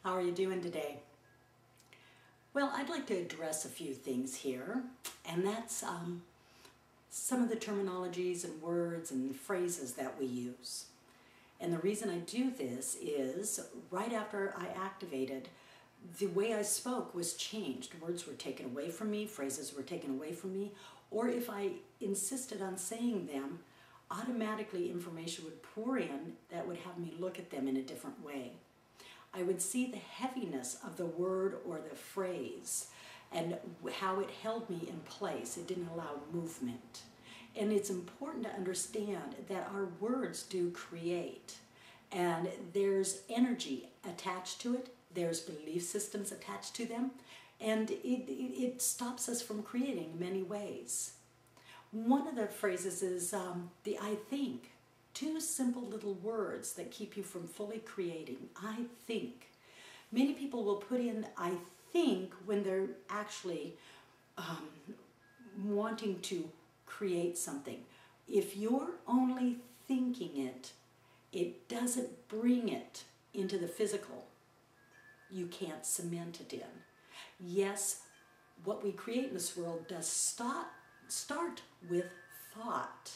How are you doing today? Well, I'd like to address a few things here, and that's some of the terminologies and words and phrases that we use. And the reason I do this is right after I activated, the way I spoke was changed. Words were taken away from me, phrases were taken away from me, or if I insisted on saying them, automatically information would pour in that would have me look at them in a different way. I would see the heaviness of the word or the phrase and how it held me in place. It didn't allow movement. And it's important to understand that our words do create, and there's energy attached to it, there's belief systems attached to them, and it stops us from creating in many ways. One of the phrases is the I think. Two simple little words that keep you from fully creating. I think. Many people will put in I think when they're actually wanting to create something. If you're only thinking it, it doesn't bring it into the physical. You can't cement it in. Yes, what we create in this world does start with thought.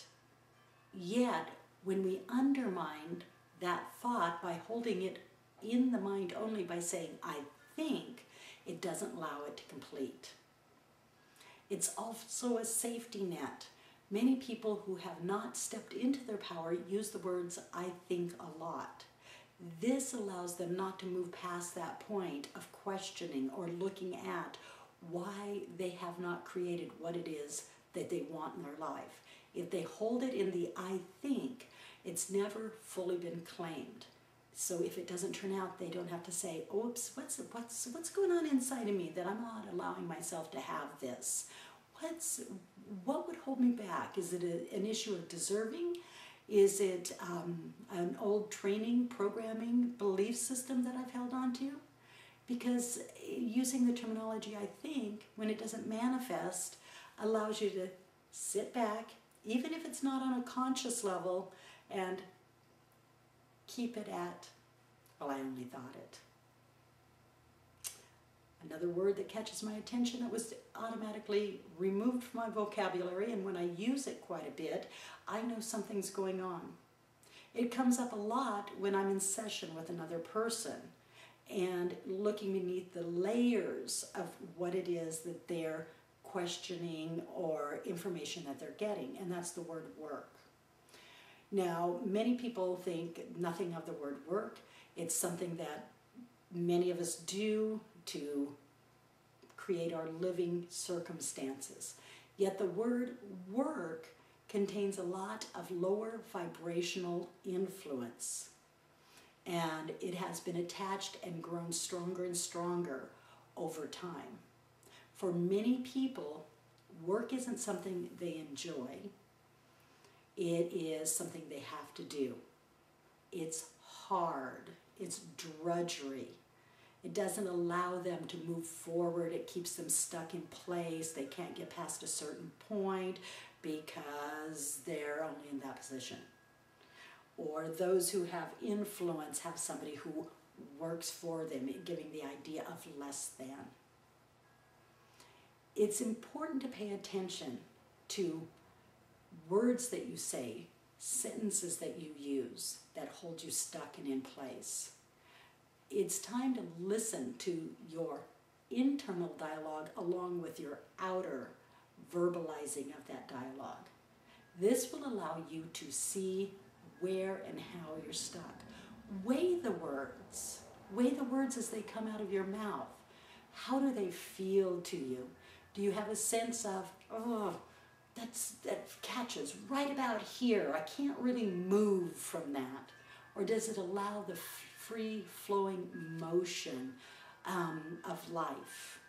Yet, when we undermine that thought by holding it in the mind only by saying, I think, it doesn't allow it to complete. It's also a safety net. Many people who have not stepped into their power use the words, I think, a lot. This allows them not to move past that point of questioning or looking at why they have not created what it is that they want in their life. If they hold it in the I think, it's never fully been claimed. So if it doesn't turn out, they don't have to say, oops, what's going on inside of me that I'm not allowing myself to have this? What would hold me back? Is it an issue of deserving? Is it an old training, programming, belief system that I've held on to? Because using the terminology I think, when it doesn't manifest, allows you to sit back, even if it's not on a conscious level, and keep it at, well, I only thought it. Another word that catches my attention that was automatically removed from my vocabulary, and when I use it quite a bit, I know something's going on. It comes up a lot when I'm in session with another person and looking beneath the layers of what it is that they're questioning or information that they're getting, and that's the word work. Now, many people think nothing of the word work. It's something that many of us do to create our living circumstances. Yet the word work contains a lot of lower vibrational influence, and it has been attached and grown stronger and stronger over time. For many people, work isn't something they enjoy. It is something they have to do. It's hard. It's drudgery. It doesn't allow them to move forward. It keeps them stuck in place. They can't get past a certain point because they're only in that position. Or those who have influence have somebody who works for them, giving the idea of less than. It's important to pay attention to words that you say, sentences that you use that hold you stuck and in place. It's time to listen to your internal dialogue along with your outer verbalizing of that dialogue. This will allow you to see where and how you're stuck. Weigh the words. Weigh the words as they come out of your mouth. How do they feel to you? Do you have a sense of, oh, that catches right about here. I can't really move from that. Or does it allow the free-flowing motion of life?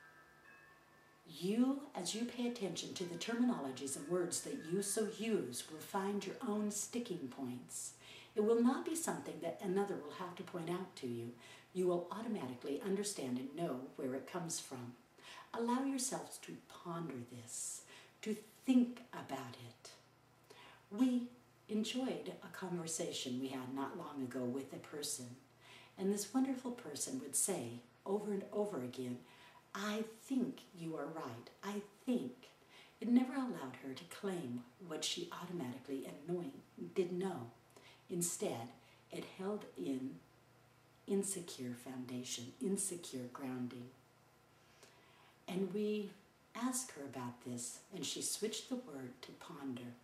You, as you pay attention to the terminologies and words that you so use, will find your own sticking points. It will not be something that another will have to point out to you. You will automatically understand and know where it comes from. Allow yourselves to ponder this, to think about it. We enjoyed a conversation we had not long ago with a person, And this wonderful person would say over and over again, I think you are right. I think. It never allowed her to claim what she automatically and did know. Instead, it held in insecure foundation, insecure grounding. And we asked her about this, and she switched the word to ponder.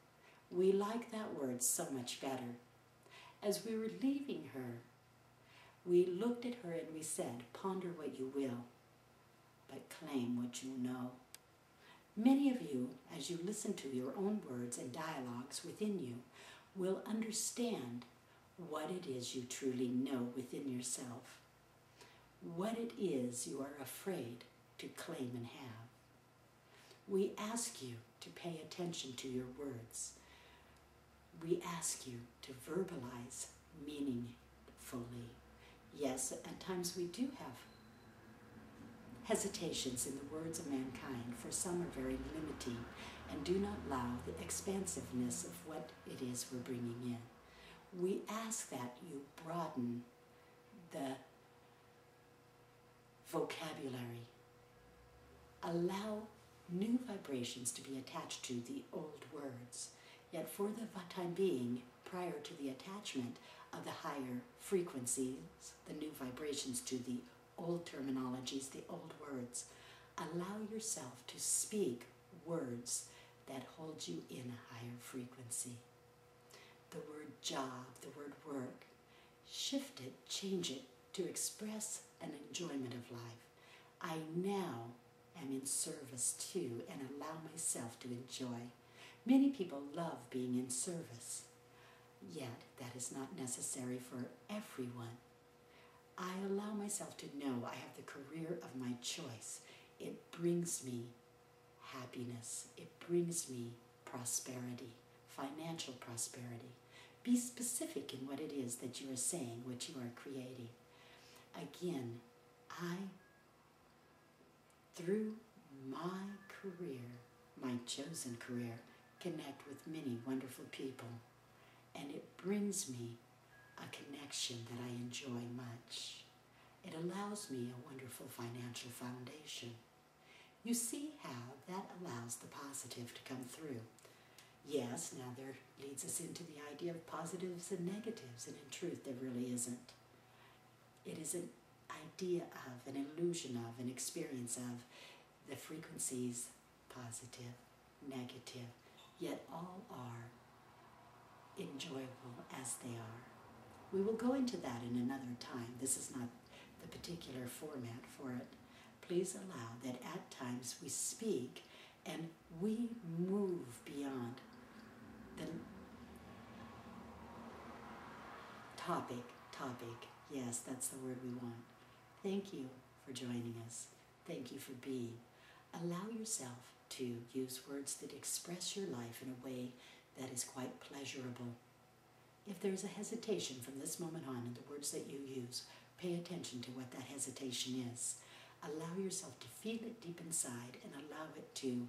We like that word so much better. As we were leaving her, we looked at her and we said, ponder what you will, but claim what you know. Many of you, as you listen to your own words and dialogues within you, will understand what it is you truly know within yourself, what it is you are afraid to claim and have. We ask you to pay attention to your words. We ask you to verbalize meaningfully. Yes, at times we do have hesitations in the words of mankind, for some are very limiting and do not allow the expansiveness of what it is we're bringing in. We ask that you broaden the vocabulary. Allow new vibrations to be attached to the old words, yet for the time being, prior to the attachment of the higher frequencies, the new vibrations to the old terminologies, the old words, allow yourself to speak words that hold you in a higher frequency. The word job, the word work, shift it, change it to express an enjoyment of life. I now am in service to and allow myself to enjoy. Many people love being in service, yet that is not necessary for everyone. I allow myself to know I have the career of my choice. It brings me happiness. It brings me prosperity, financial prosperity. Be specific in what it is that you are saying, what you are creating. Again, through my career, my chosen career, connect with many wonderful people, and it brings me a connection that I enjoy much. It allows me a wonderful financial foundation. You see how that allows the positive to come through. Yes, now there leads us into the idea of positives and negatives, and in truth there really isn't. It is an idea of, an illusion of, an experience of the frequencies positive, negative, yet all are enjoyable as they are. We will go into that in another time. This is not the particular format for it. Please allow that at times we speak and we move beyond the topic. Yes, that's the word we want. Thank you for joining us. Thank you for being. Allow yourself to use words that express your life in a way that is quite pleasurable. If there's a hesitation from this moment on in the words that you use, pay attention to what that hesitation is. Allow yourself to feel it deep inside and allow it to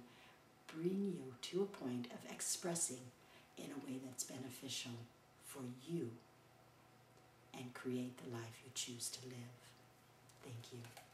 bring you to a point of expressing in a way that's beneficial for you and create the life you choose to live. Thank you.